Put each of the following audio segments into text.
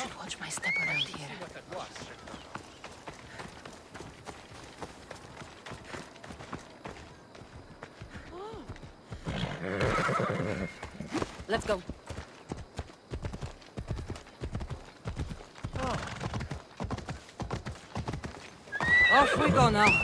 should watch my step around here. Let's go. Off we go now.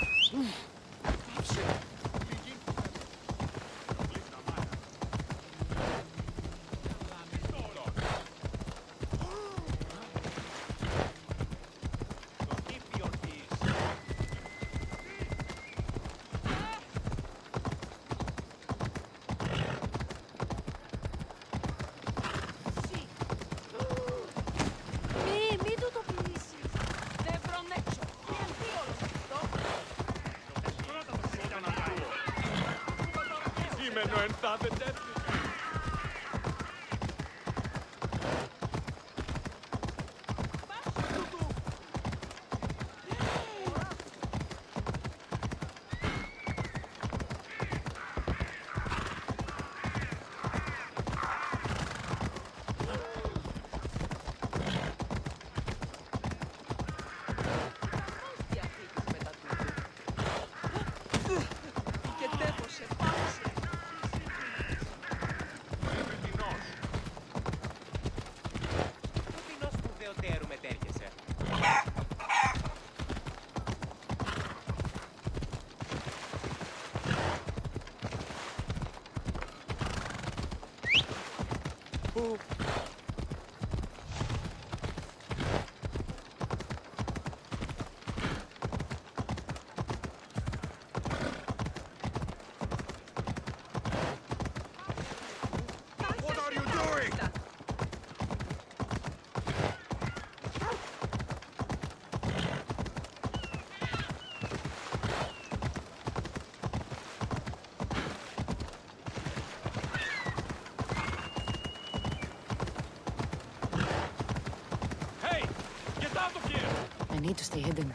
I need to stay hidden.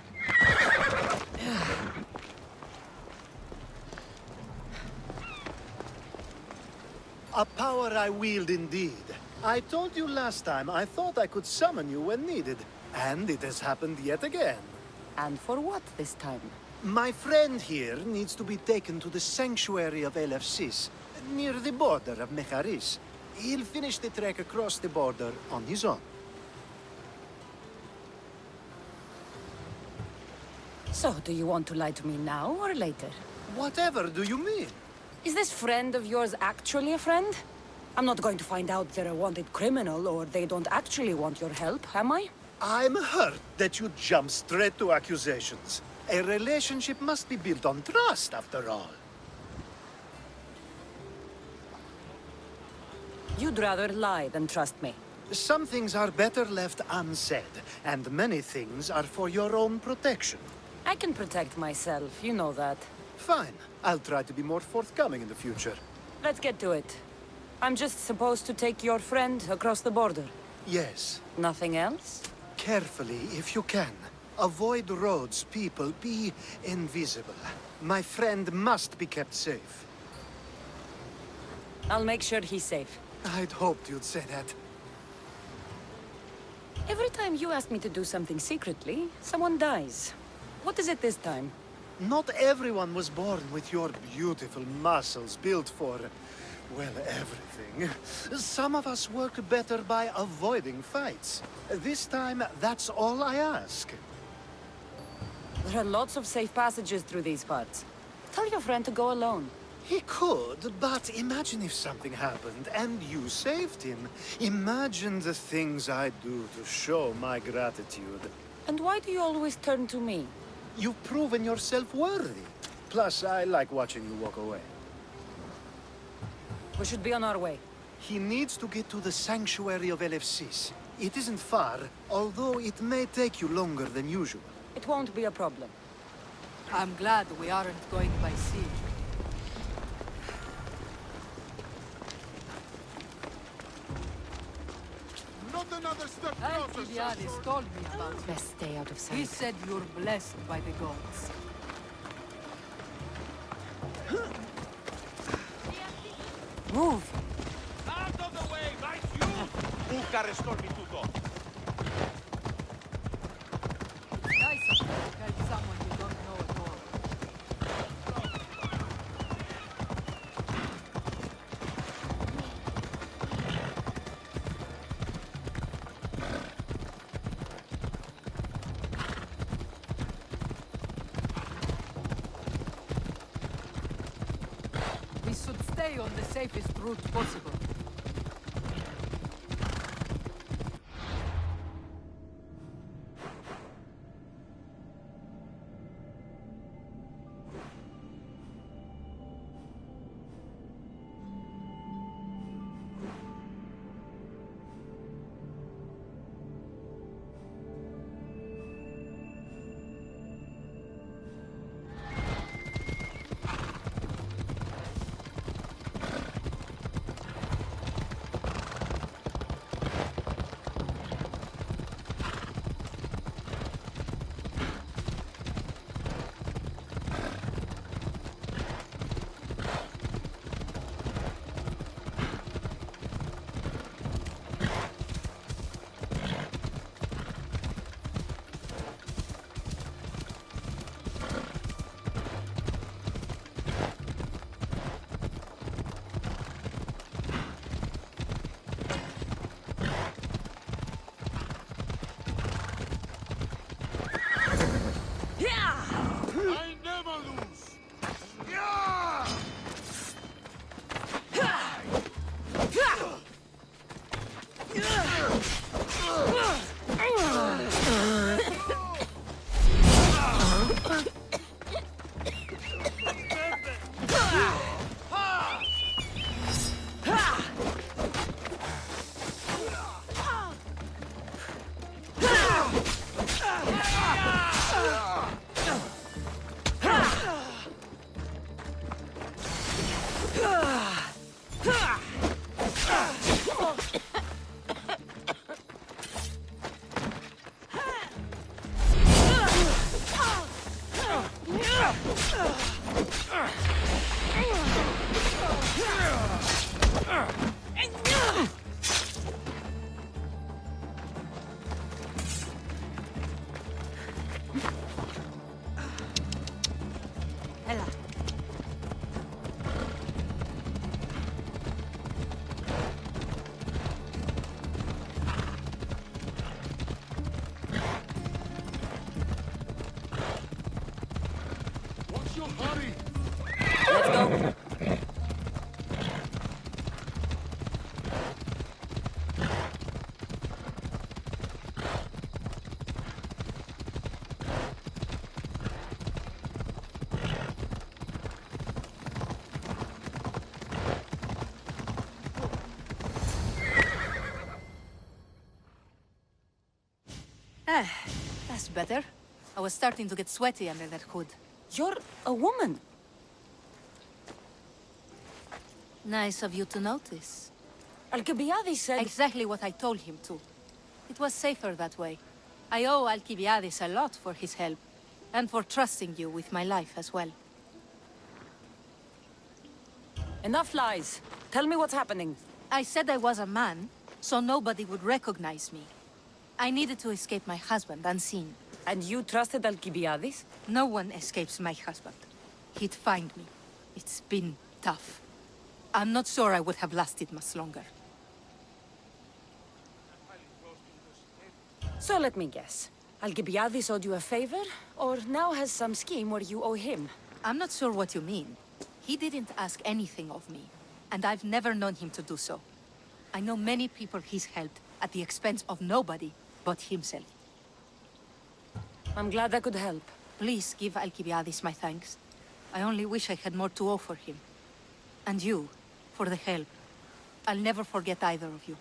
A power I wield indeed. I told you last time I thought I could summon you when needed. And it has happened yet again. And for what this time? My friend here needs to be taken to the sanctuary of Elefsis, near the border of Mecharis. He'll finish the trek across the border on his own. So, do you want to lie to me now or later? Whatever do you mean? Is this friend of yours actually a friend? I'm not going to find out they're a wanted criminal or they don't actually want your help, am I? I'm hurt that you jump straight to accusations. A relationship must be built on trust, after all. You'd rather lie than trust me. Some things are better left unsaid, and many things are for your own protection. I can protect myself, you know that. Fine. I'll try to be more forthcoming in the future. Let's get to it. I'm just supposed to take your friend across the border. Yes. Nothing else? Carefully, if you can. Avoid roads, people. Be invisible. My friend must be kept safe. I'll make sure he's safe. I'd hoped you'd say that. Every time you ask me to do something secretly, someone dies. What is it this time? Not everyone was born with your beautiful muscles built for, well, everything. Some of us work better by avoiding fights. This time, that's all I ask. There are lots of safe passages through these parts. Tell your friend to go alone. He could, but imagine if something happened and you saved him. Imagine the things I'd do to show my gratitude. And why do you always turn to me? You've proven yourself worthy. Plus, I like watching you walk away. We should be on our way. He needs to get to the sanctuary of Elefsis. It isn't far, although it may take you longer than usual. It won't be a problem. I'm glad we aren't going by sea. Not another step closer, Alcibiades told me about you. Best stay out of He sight. said you're blessed by the gods. Move! Out of the way, right you! Bucharest told me to go. stay on the safest route possible. I never lose! Yeah! Ella. What's your hurry? Let's go. That's better. I was starting to get sweaty under that hood. You're a woman. Nice of you to notice. Alcibiades said... Exactly what I told him to. It was safer that way. I owe Alcibiades a lot for his help, and for trusting you with my life as well. Enough lies. Tell me what's happening. I said I was a man, so nobody would recognize me. I needed to escape my husband unseen. And you trusted Alcibiades? No one escapes my husband. He'd find me. It's been tough. I'm not sure I would have lasted much longer. So let me guess. Alcibiades owed you a favor, or now has some scheme where you owe him? I'm not sure what you mean. He didn't ask anything of me, and I've never known him to do so. I know many people he's helped at the expense of nobody but himself. I'm glad I could help. Please give Alcibiades my thanks. I only wish I had more to offer him. And you, for the help. I'll never forget either of you.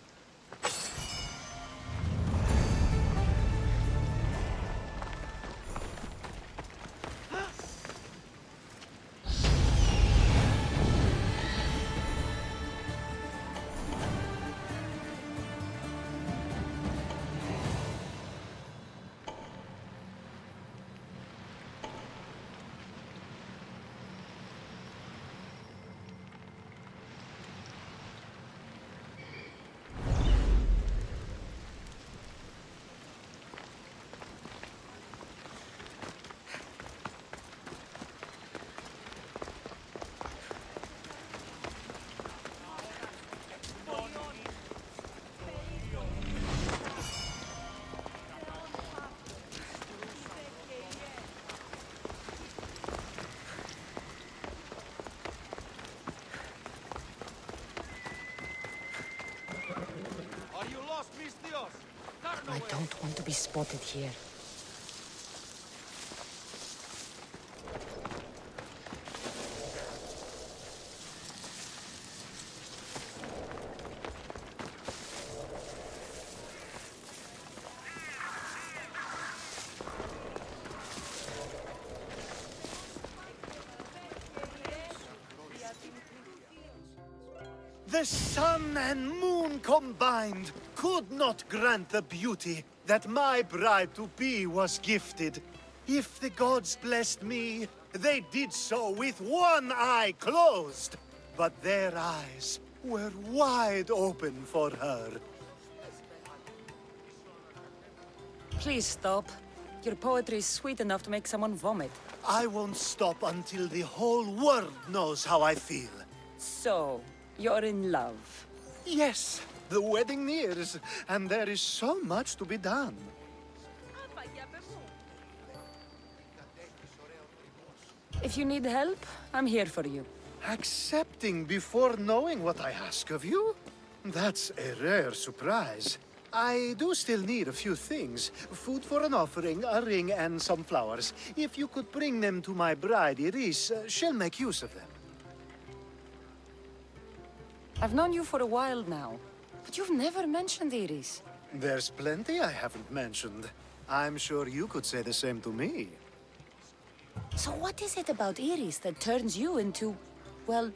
I don't want to be spotted here. The sun and moon combined could not grant the beauty that my bride-to-be was gifted. If the gods blessed me, they did so with one eye closed. But their eyes were wide open for her. Please stop. Your poetry is sweet enough to make someone vomit. I won't stop until the whole world knows how I feel. So, you're in love. Yes, the wedding nears, and there is so much to be done. If you need help, I'm here for you. Accepting before knowing what I ask of you? That's a rare surprise. I do still need a few things. Food for an offering, a ring, and some flowers. If you could bring them to my bride, Iris, she'll make use of them. I've known you for a while now, but you've never mentioned Iris. There's plenty I haven't mentioned. I'm sure you could say the same to me. So what is it about Iris that turns you into, well,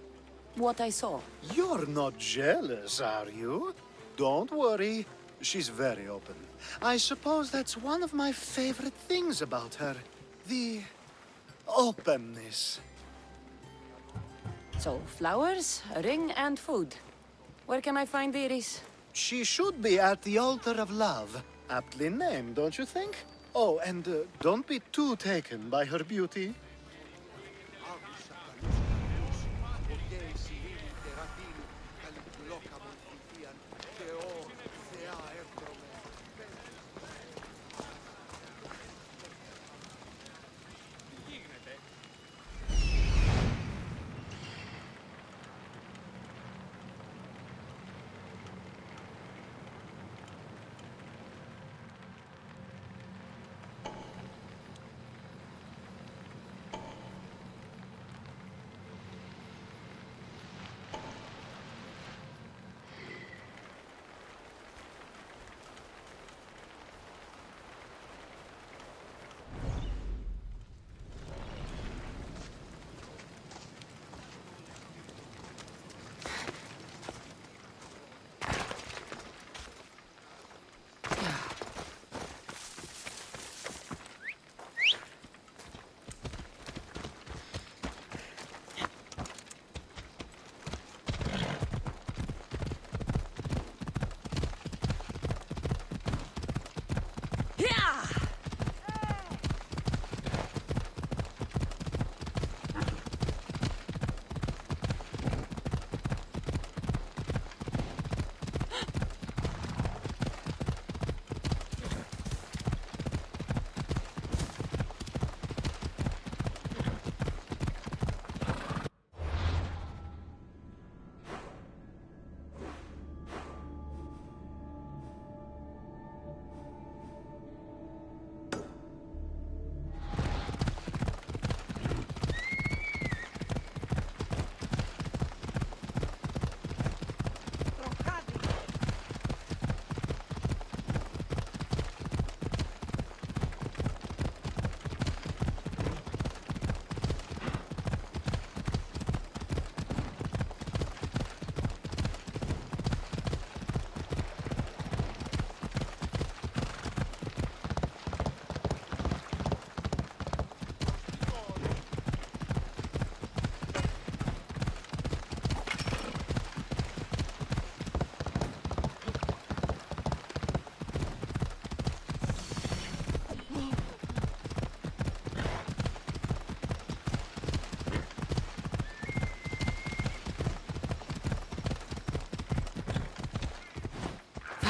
what I saw? You're not jealous, are you? Don't worry. She's very open. I suppose that's one of my favorite things about her. The openness. So, flowers, a ring, and food. Where can I find Iris? She should be at the altar of love. Aptly named, don't you think? Oh, and don't be too taken by her beauty.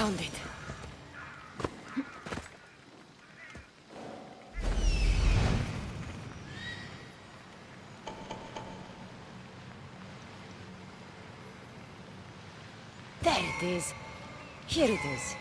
Found it. There it is. Here it is.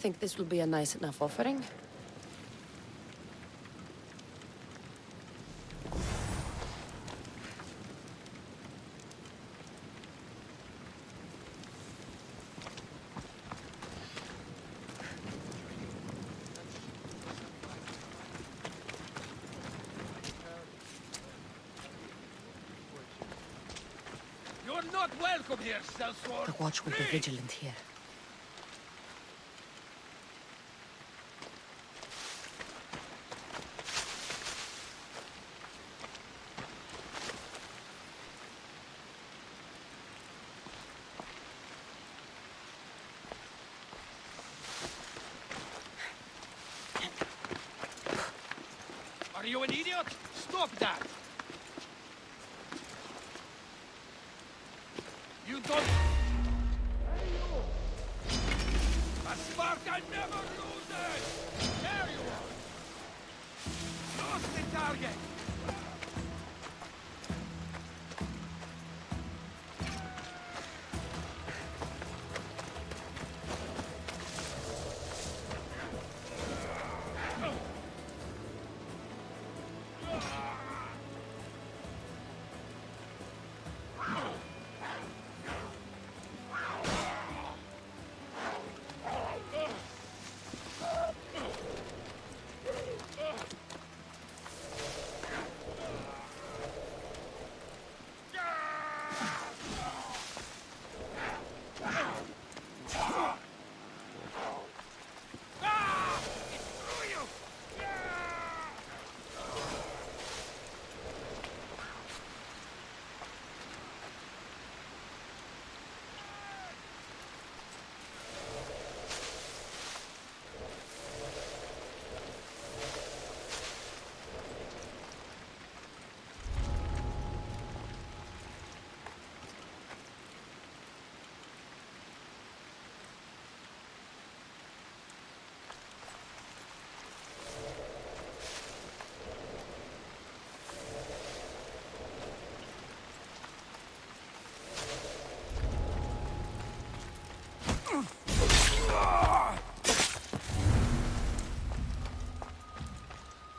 think this will be a nice enough offering? You're not welcome here, sellsword. The watch will be vigilant here. Are you an idiot? Stop that! You don't... Hey, you! A Spartan never loses! There you are! Lose the target!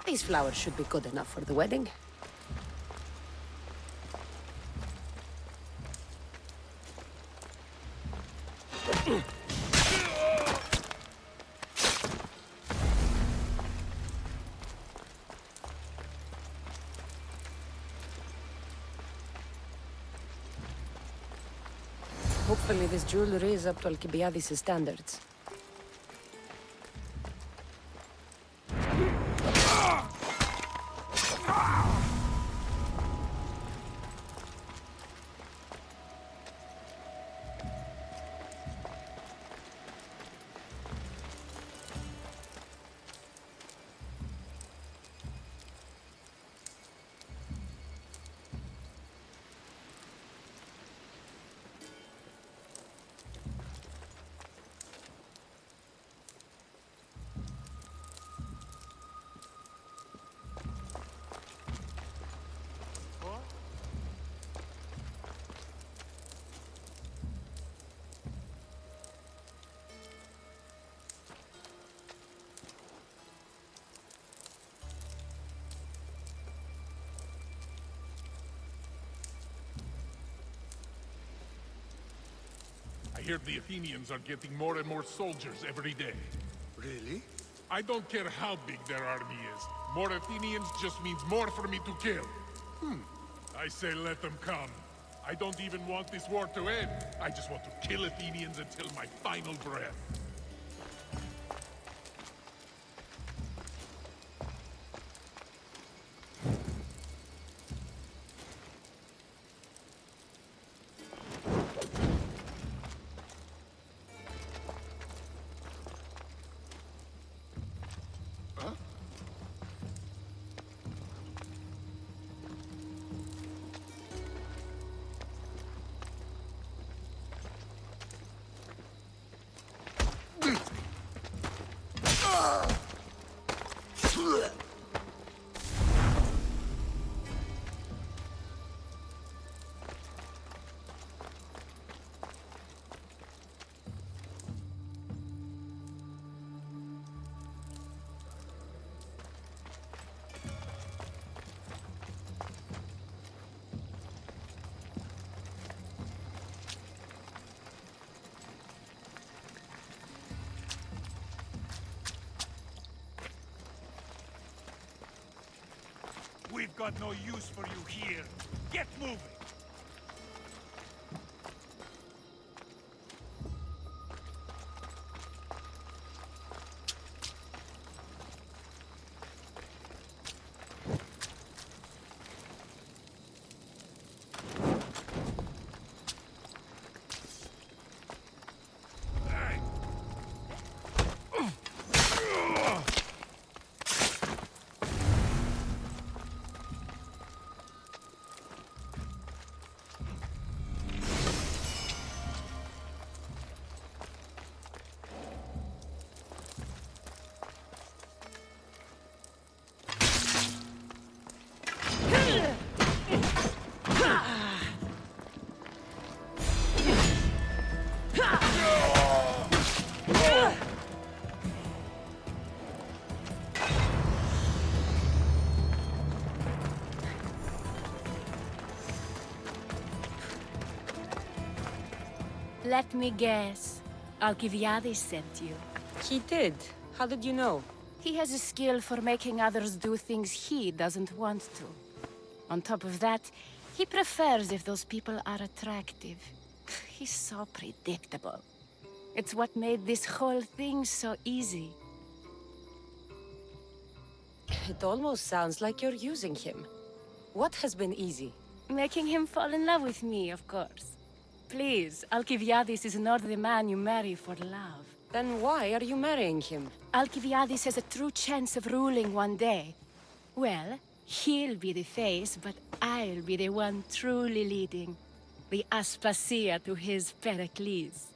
These flowers should be good enough for the wedding. Hopefully this jewelry is up to Alcibiades' standards. I hear the Athenians are getting more and more soldiers every day. Really? I don't care how big their army is. More Athenians just means more for me to kill. I say let them come. I don't even want this war to end. I just want to kill Athenians until my final breath. I've got no use for you here. Get moving! Let me guess. Alcibiades sent you. He did. How did you know? He has a skill for making others do things he doesn't want to. On top of that, he prefers if those people are attractive. He's so predictable. It's what made this whole thing so easy. It almost sounds like you're using him. What has been easy? Making him fall in love with me, of course. Please, Alcibiades is not the man you marry for love. Then why are you marrying him? Alcibiades has a true chance of ruling one day. Well, he'll be the face, but I'll be the one truly leading. The Aspasia to his Pericles.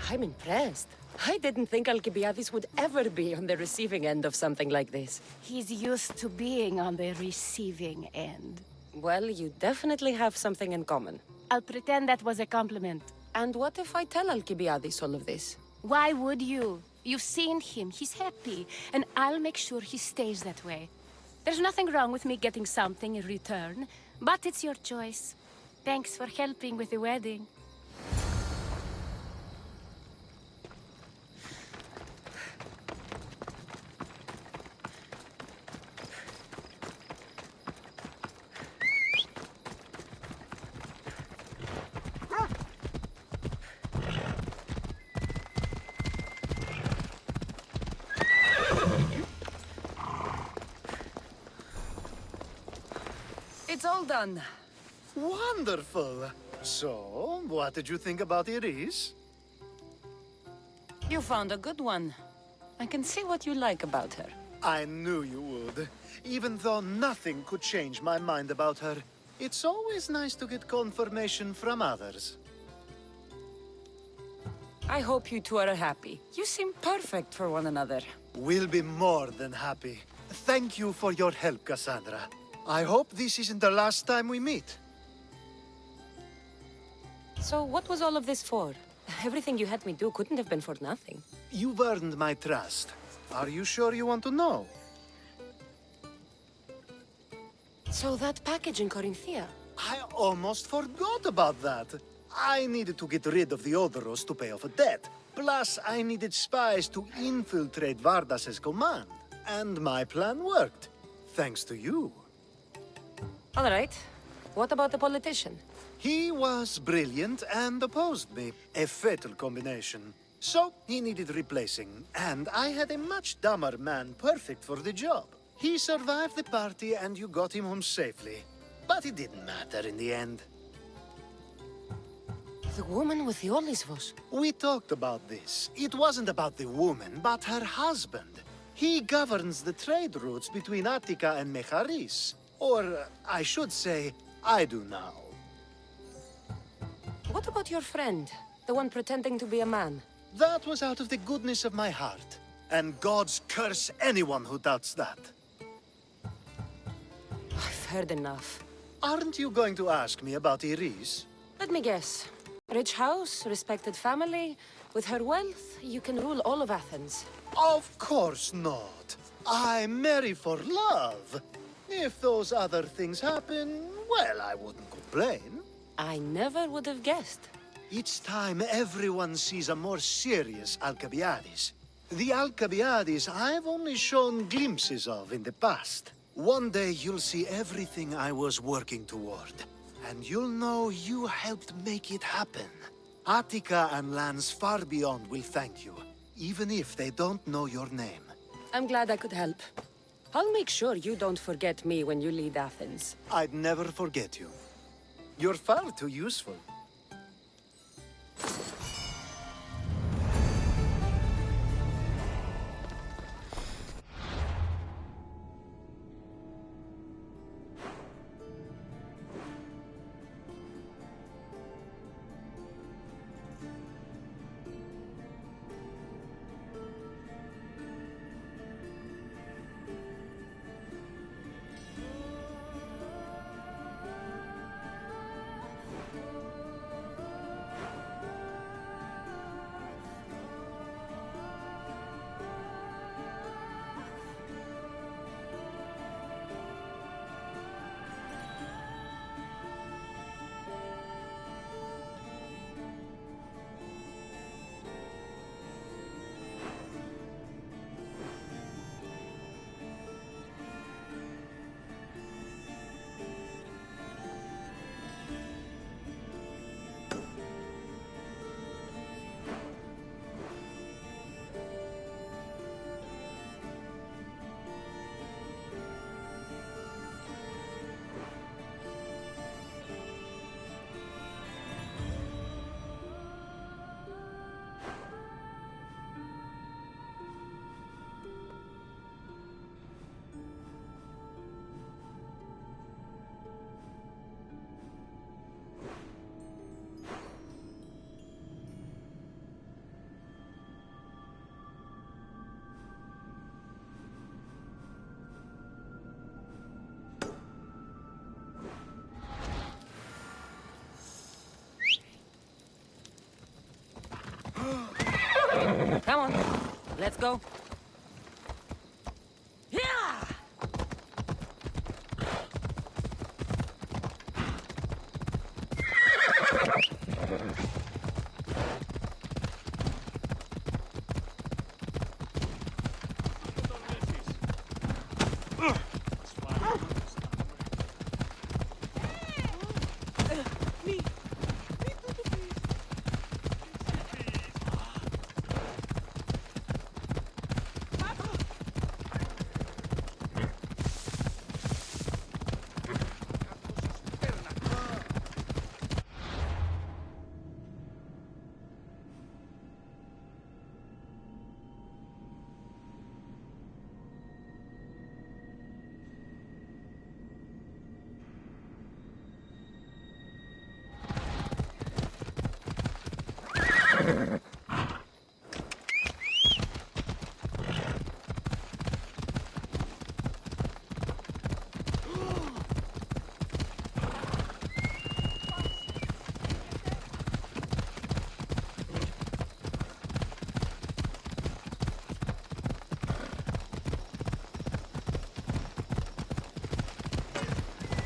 I'm impressed. I didn't think Alcibiades would ever be on the receiving end of something like this. He's used to being on the receiving end. Well, you definitely have something in common. I'll pretend that was a compliment. And what if I tell Alcibiades all of this? Why would you? You've seen him, he's happy, and I'll make sure he stays that way. There's nothing wrong with me getting something in return, but it's your choice. Thanks for helping with the wedding. It's all done. Wonderful. So, what did you think about Iris? You found a good one. I can see what you like about her. I knew you would. Even though nothing could change my mind about her, it's always nice to get confirmation from others. I hope you two are happy. You seem perfect for one another. We'll be more than happy. Thank you for your help, Cassandra. I hope this isn't the last time we meet. So what was all of this for? Everything you had me do couldn't have been for nothing. You've earned my trust. Are you sure you want to know? So that package in Corinthia? I almost forgot about that. I needed to get rid of the Odoros to pay off a debt. Plus, I needed spies to infiltrate Vardas's command. And my plan worked. Thanks to you. All right. What about the politician? He was brilliant and opposed me. A fatal combination. So, he needed replacing. And I had a much dumber man perfect for the job. He survived the party and you got him home safely. But it didn't matter in the end. The woman with the Olisvos. We talked about this. It wasn't about the woman, but her husband. He governs the trade routes between Attica and Mecharis. Or, I should say, I do now. What about your friend? The one pretending to be a man? That was out of the goodness of my heart. And gods curse anyone who doubts that. I've heard enough. Aren't you going to ask me about Iris? Let me guess. Rich house, respected family. With her wealth, you can rule all of Athens. Of course not. I marry for love. If those other things happen, well, I wouldn't complain. I never would have guessed. It's time everyone sees a more serious Alcibiades. The Alcibiades I've only shown glimpses of in the past. One day you'll see everything I was working toward. And you'll know you helped make it happen. Attica and lands far beyond will thank you, even if they don't know your name. I'm glad I could help. I'll make sure you don't forget me when you lead Athens. I'd never forget you. You're far too useful. Come on, let's go. Yeah!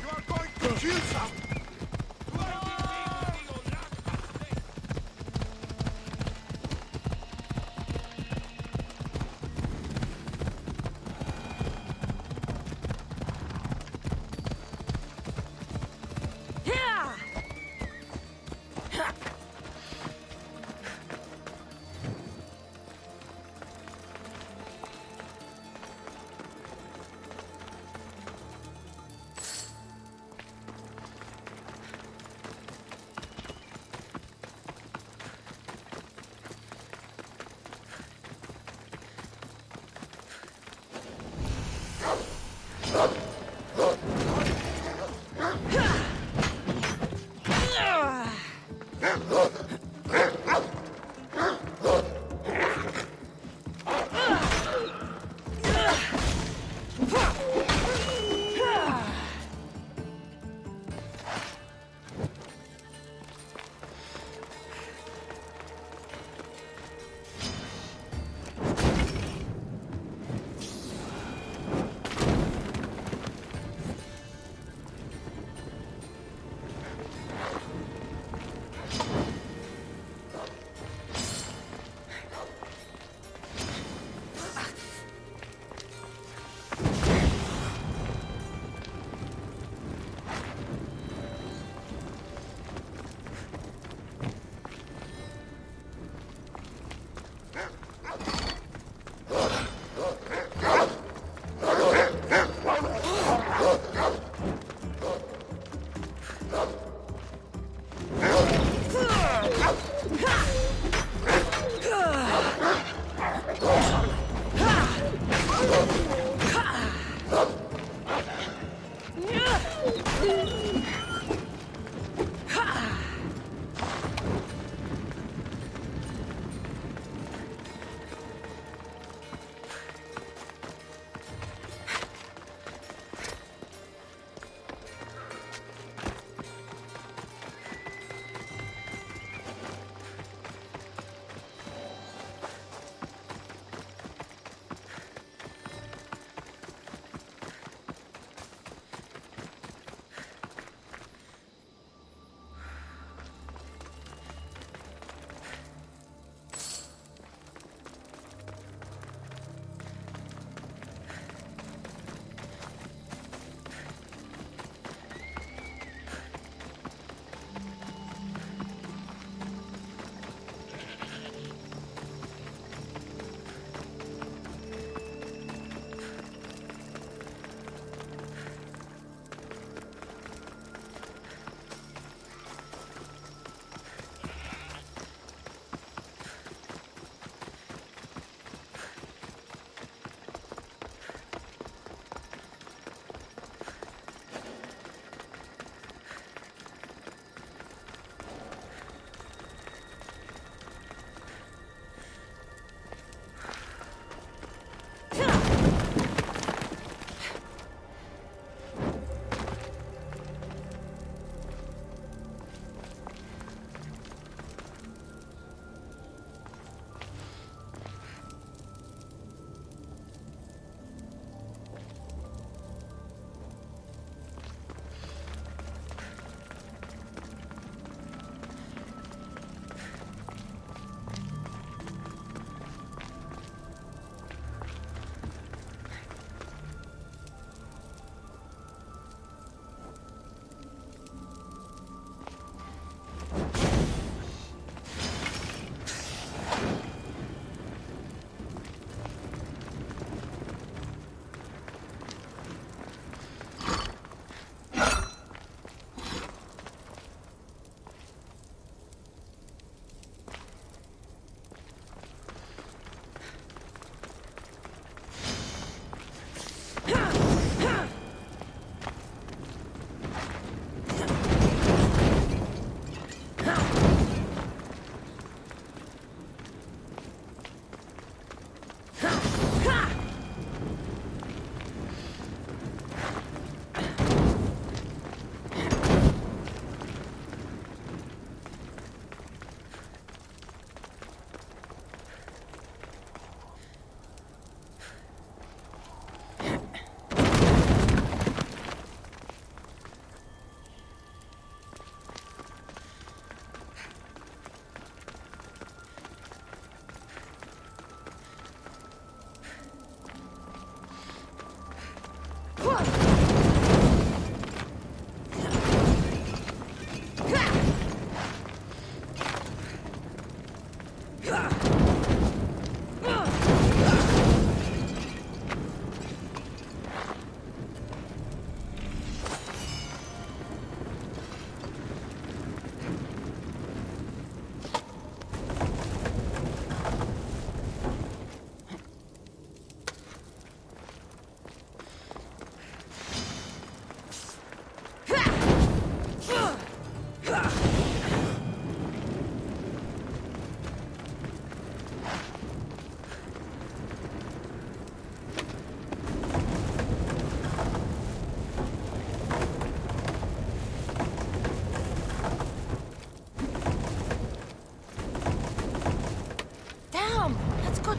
You are going to kill some! Yeah!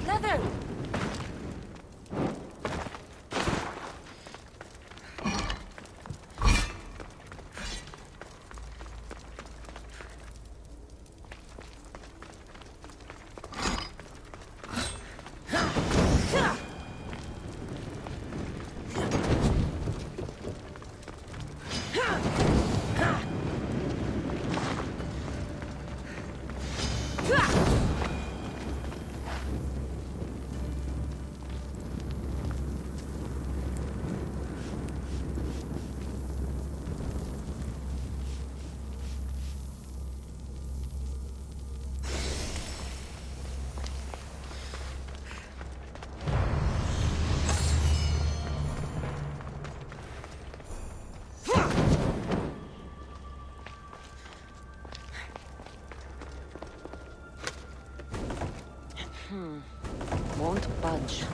Leather! Won't budge.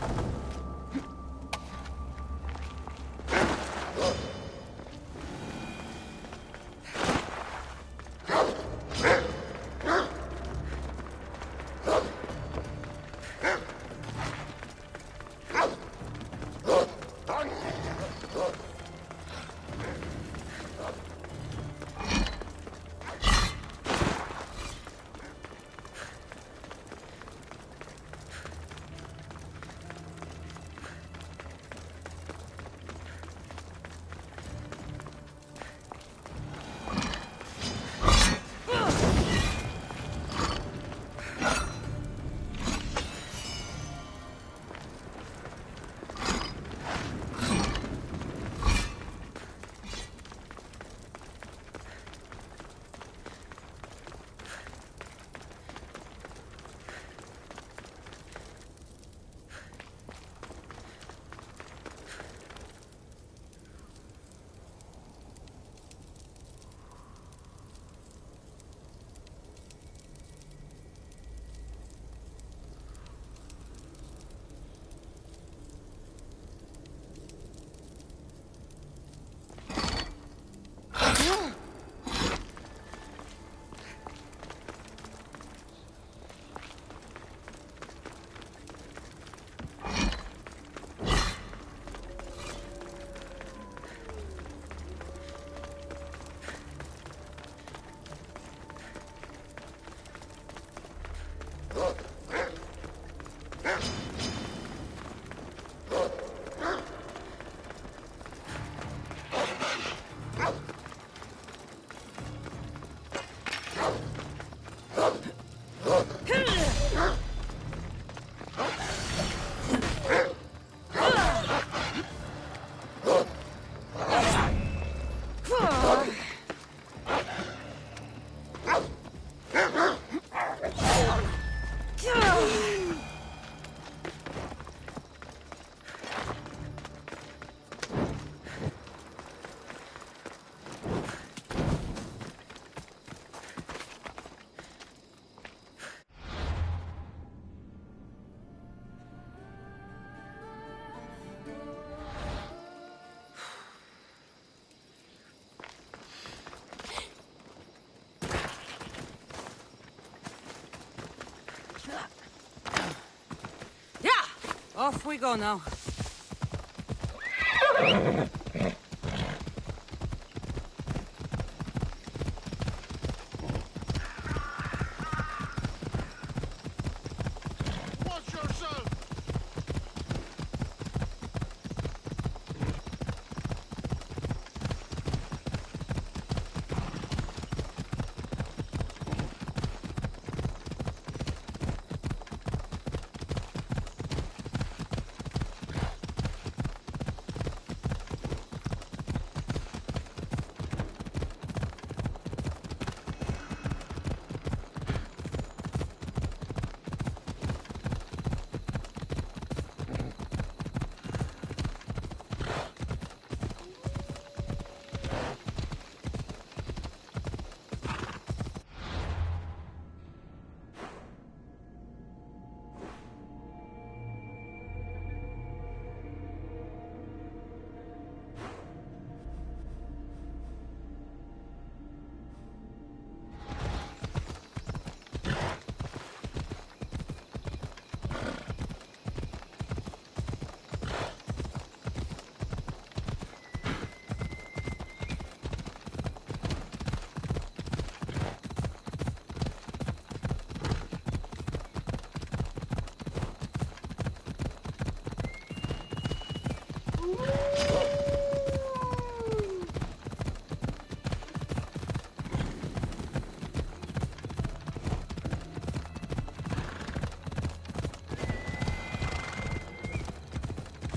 Off we go now. Watch yourself!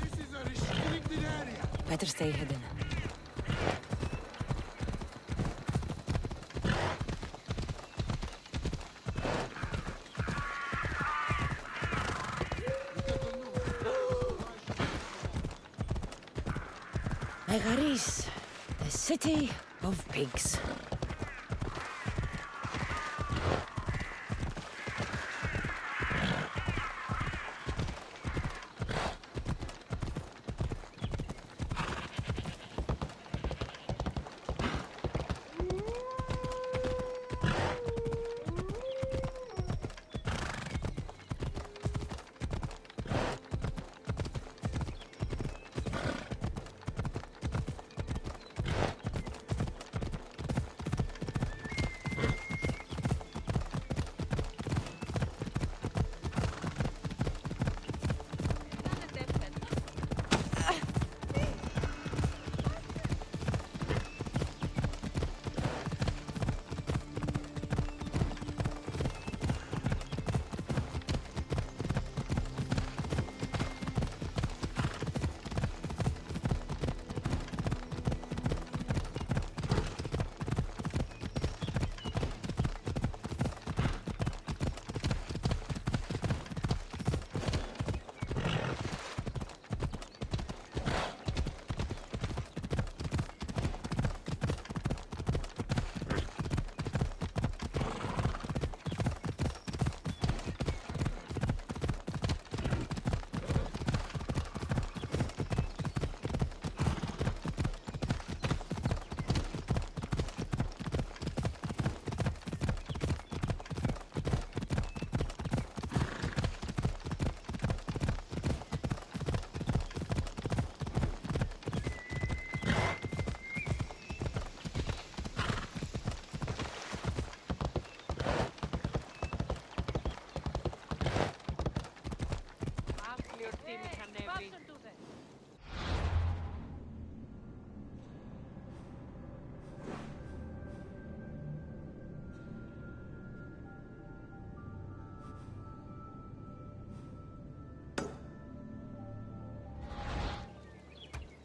This is a restricted area. Better stay hidden. Megaris, the city of pigs.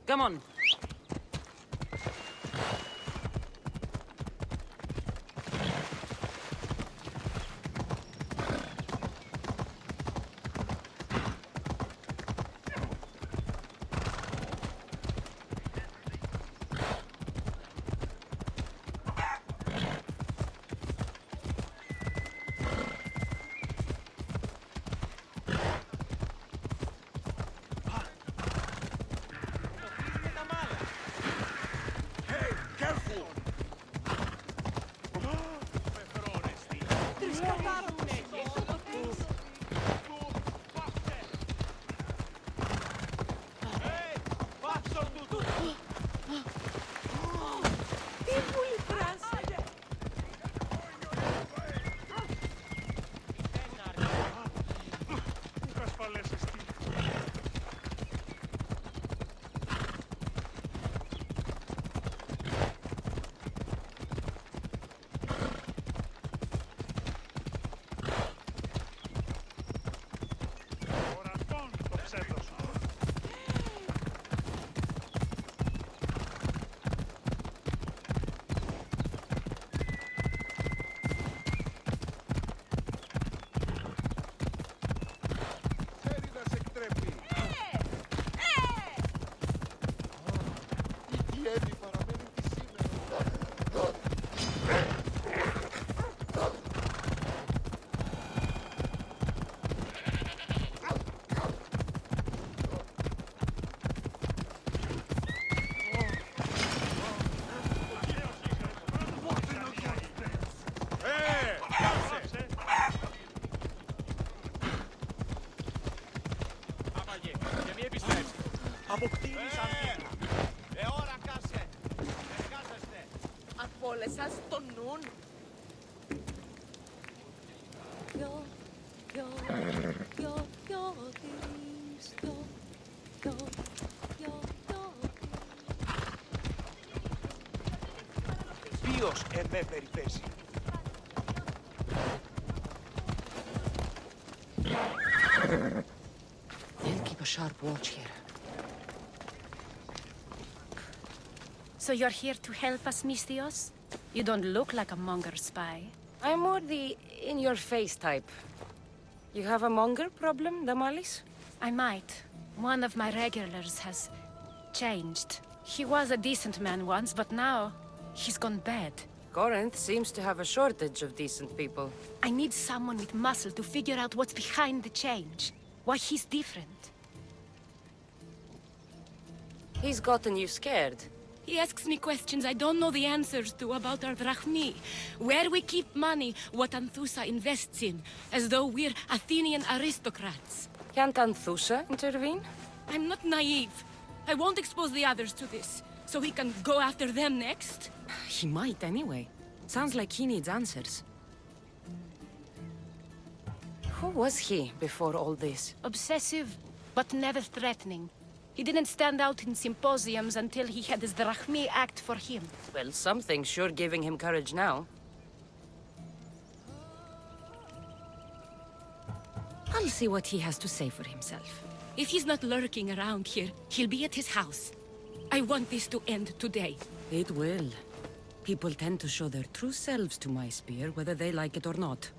Come on. Απόλεσας τον νουν. Yo, Ποιος εμέ περιπέσει. They'll keep a sharp watch here. So you're here to help us, Mistios? You don't look like a Monger spy. I'm more the in-your-face type. You have a monger problem, Damalis? I might. One of my regulars has changed. He was a decent man once, but now he's gone bad. Corinth seems to have a shortage of decent people. I need someone with muscle to figure out what's behind the change. Why he's different. He's gotten you scared. He asks me questions I don't know the answers to about our drachmi. Where we keep money, what Anthusa invests in. As though we're Athenian aristocrats. Can't Anthusa intervene? I'm not naive. I won't expose the others to this. So he can go after them next? He might anyway. Sounds like he needs answers. Who was he before all this? Obsessive, but never threatening. He didn't stand out in symposiums until he had his drachmi act for him. Well, something's sure giving him courage now. I'll see what he has to say for himself. If he's not lurking around here, he'll be at his house. I want this to end today. It will. People tend to show their true selves to my spear, whether they like it or not.